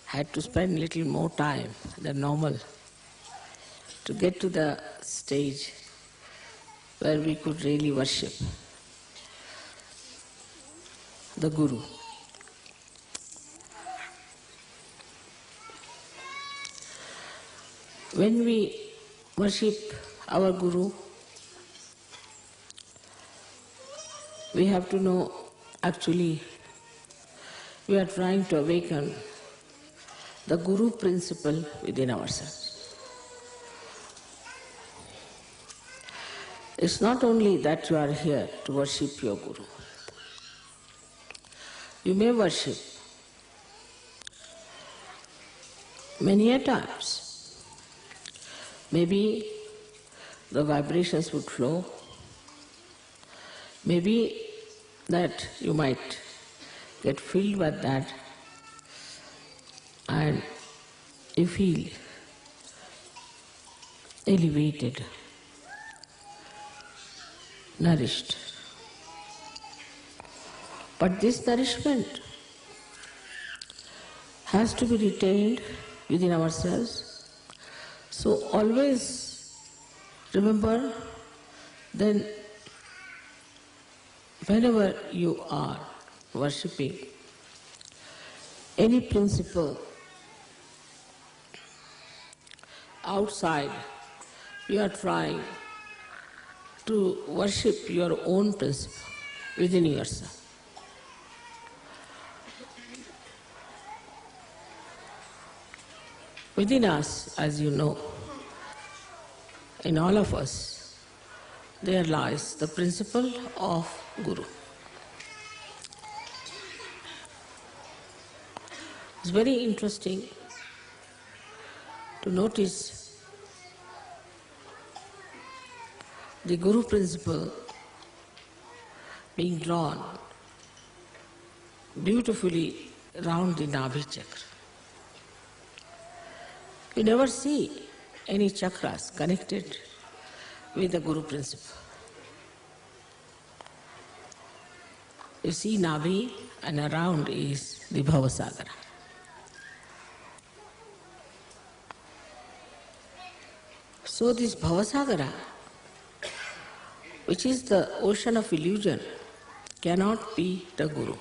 had to spend little more time than normal to get to the stage where we could really worship the Guru. When we worship our Guru, we have to know actually we are trying to awaken the Guru principle within ourselves. It's not only that you are here to worship your Guru. You may worship many a times. Maybe the vibrations would flow. Maybe that you might get filled with that and you feel elevated, nourished. But this nourishment has to be retained within ourselves. So always remember, then whenever you are worshipping any principle outside, you are trying to worship your own principle within yourself. Within us, as you know, in all of us, there lies the principle of Guru. It's very interesting to notice the Guru principle being drawn beautifully round the Nabhi chakra. You never see any chakras connected with the Guru principle. You see Nabhi and around is the Bhavasagara. So this Bhavasagara, which is the ocean of illusion, cannot be the Guru.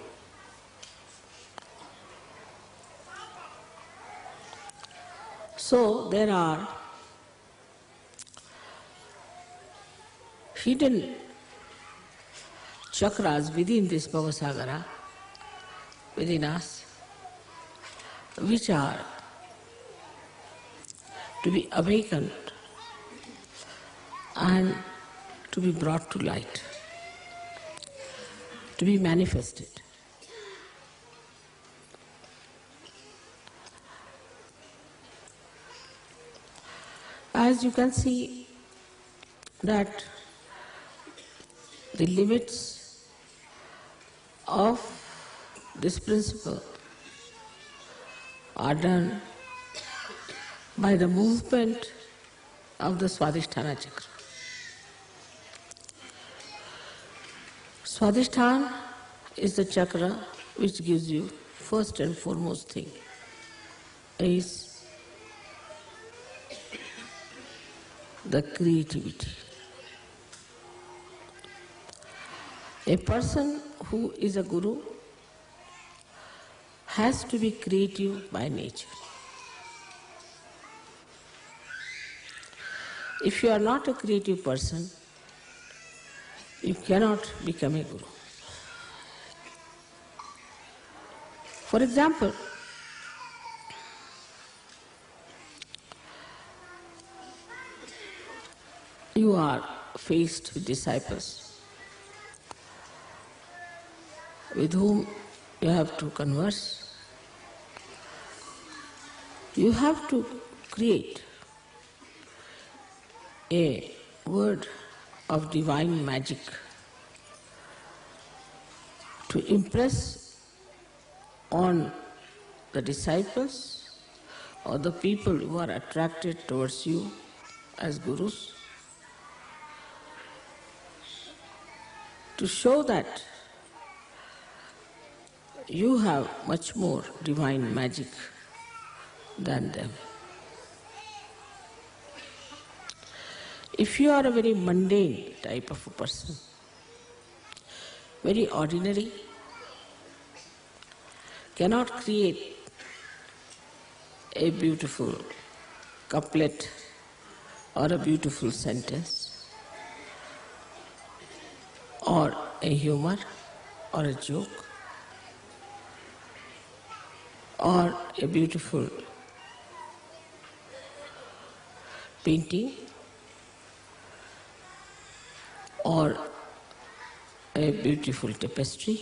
So there are hidden chakras within this Bhavasagara, within us, which are to be awakened and to be brought to light, to be manifested. As you can see that the limits of this principle are done by the movement of the Swadhisthana chakra. Swadhisthana is the chakra which gives you first and foremost thing is the creativity. A person who is a Guru has to be creative by nature. If you are not a creative person, you cannot become a Guru. For example, you are faced with disciples with whom you have to converse. You have to create a word of divine magic to impress on the disciples or the people who are attracted towards you as Gurus, to show that you have much more divine magic than them. If you are a very mundane type of a person, very ordinary, cannot create a beautiful couplet or a beautiful sentence or a humor or a joke or a beautiful painting or a beautiful tapestry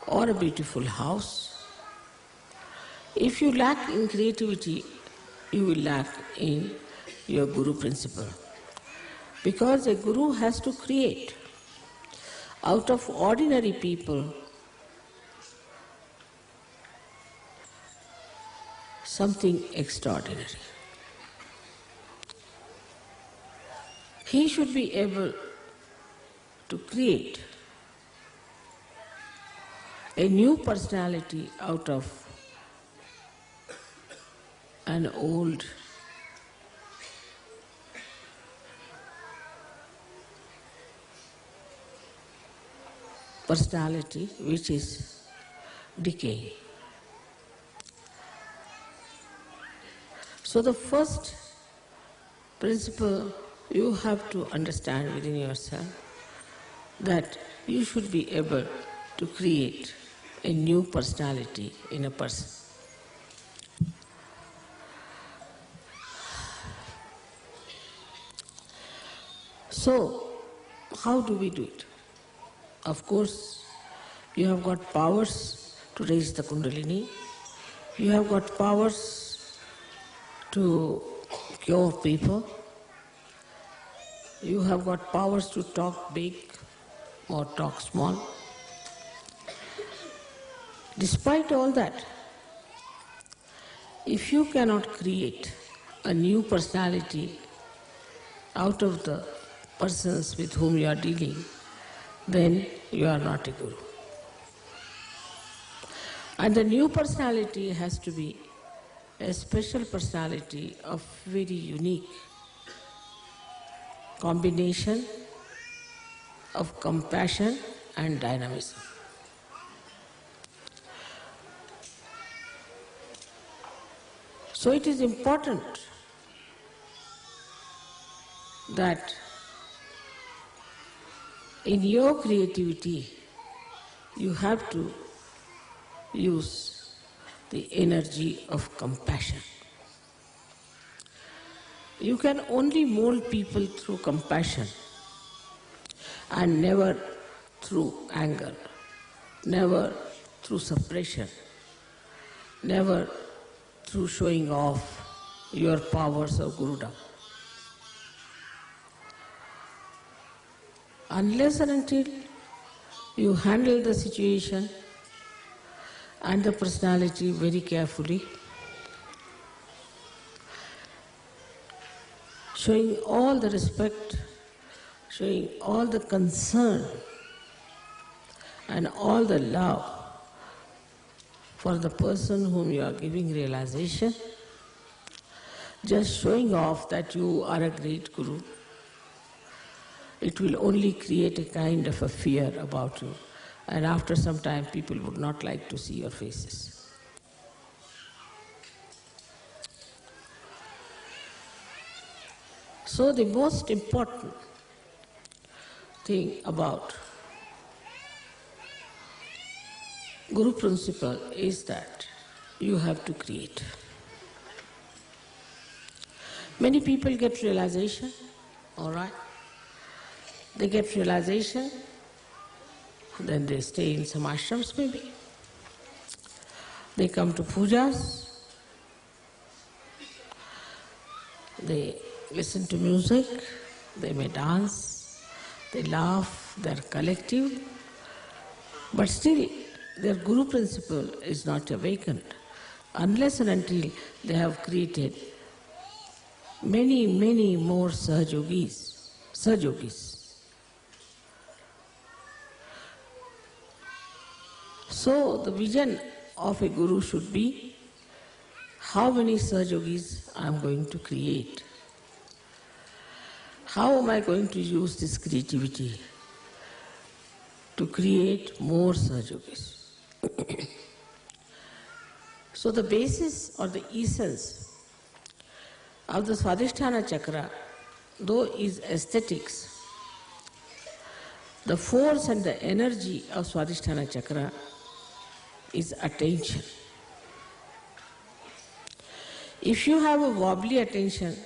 or a beautiful house. If you lack in creativity, you will lack in your Guru principle. Because a Guru has to create out of ordinary people something extraordinary. He should be able to create a new personality out of an old personality which is decaying. So the first principle you have to understand within yourself, that you should be able to create a new personality in a person. So, how do we do it? Of course, you have got powers to raise the Kundalini, you have got powers to cure people, you have got powers to talk big or talk small. Despite all that, if you cannot create a new personality out of the persons with whom you are dealing, then you are not a Guru. And the new personality has to be a special personality of very unique combination of compassion and dynamism. So it is important that in your creativity you have to use the energy of compassion. You can only mold people through compassion and never through anger, never through suppression, never through showing off your powers of Gurudom. Unless and until you handle the situation and the personality very carefully, showing all the respect, showing all the concern and all the love for the person whom you are giving realization, just showing off that you are a great Guru, it will only create a kind of a fear about you, and after some time people would not like to see your faces. So the most important thing about Guru principle is that you have to create. Many people get realization, all right? They get realization, then they stay in some ashrams maybe. They come to pujas, they listen to music, they may dance, they laugh, they are collective, but still their Guru principle is not awakened unless and until they have created many, many more Sahajogis. So the vision of a Guru should be how many Sahajogis I am going to create. How am I going to use this creativity to create more Sahajogis? So the basis or the essence of the Swadhisthana Chakra, though is aesthetics, the force and the energy of Swadhisthana Chakra is attention. If you have a wobbly attention,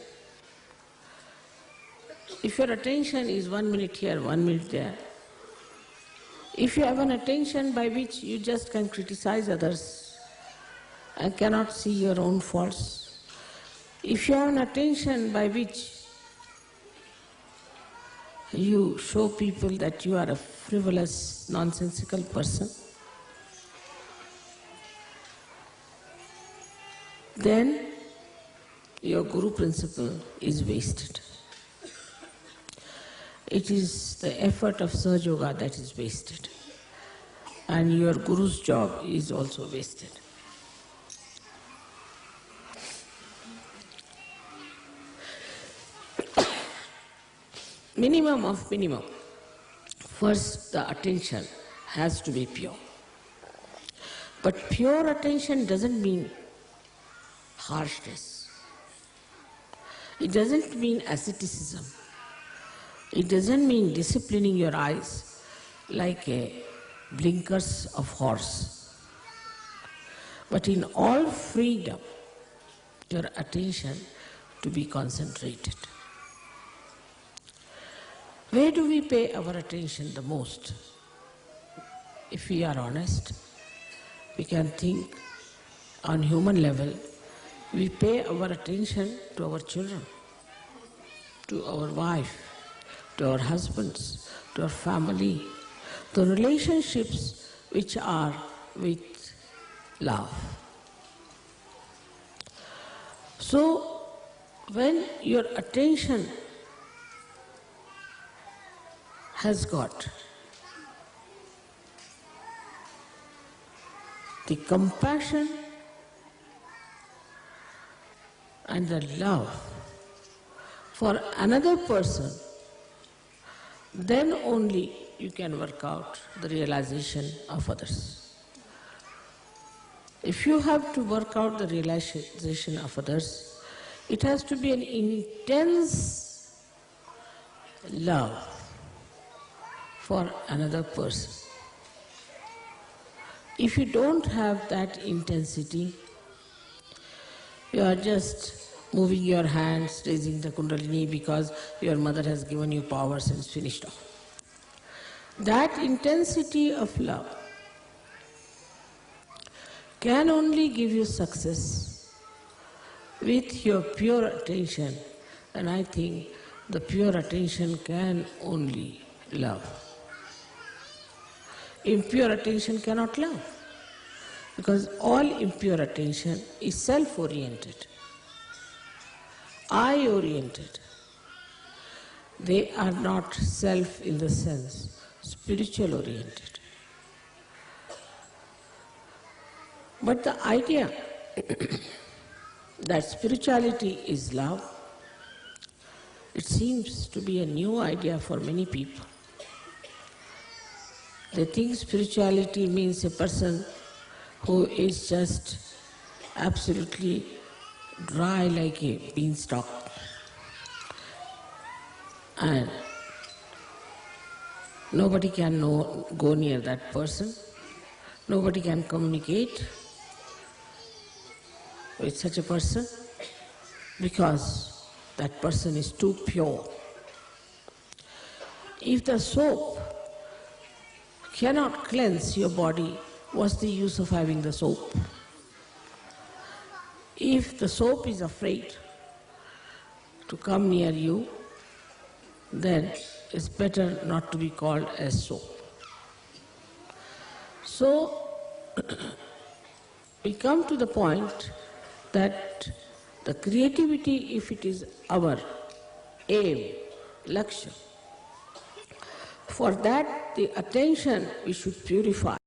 if your attention is 1 minute here, 1 minute there, if you have an attention by which you just can criticize others and cannot see your own faults, if you have an attention by which you show people that you are a frivolous, nonsensical person, then your Guru principle is wasted. It is the effort of Sahaja Yoga that is wasted, and your Guru's job is also wasted. Minimum of minimum. First, the attention has to be pure. But pure attention doesn't mean harshness. It doesn't mean asceticism. It doesn't mean disciplining your eyes like a blinkers of horse. But in all freedom, your attention to be concentrated. Where do we pay our attention the most? If we are honest, we can think on human level, we pay our attention to our children, to our wife, to our husbands, to our family, the relationships which are with love. So, when your attention has got the compassion and the love for another person, then only you can work out the realization of others. If you have to work out the realization of others, it has to be an intense love for another person. If you don't have that intensity, you are just moving your hands, raising the Kundalini because your mother has given you powers and it's finished off. That intensity of love can only give you success with your pure attention, and I think the pure attention can only love. Impure attention cannot love, because all impure attention is self-oriented, I-oriented. They are not self in the sense, spiritual-oriented. But the idea that spirituality is love, it seems to be a new idea for many people. They think spirituality means a person who is just absolutely dry like a beanstalk, and nobody can go near that person, nobody can communicate with such a person because that person is too pure. If the soap cannot cleanse your body, what's the use of having the soap? If the soap is afraid to come near you, then it's better not to be called as soap. So, we come to the point that the creativity, if it is our aim, lakshya, for that the attention we should purify.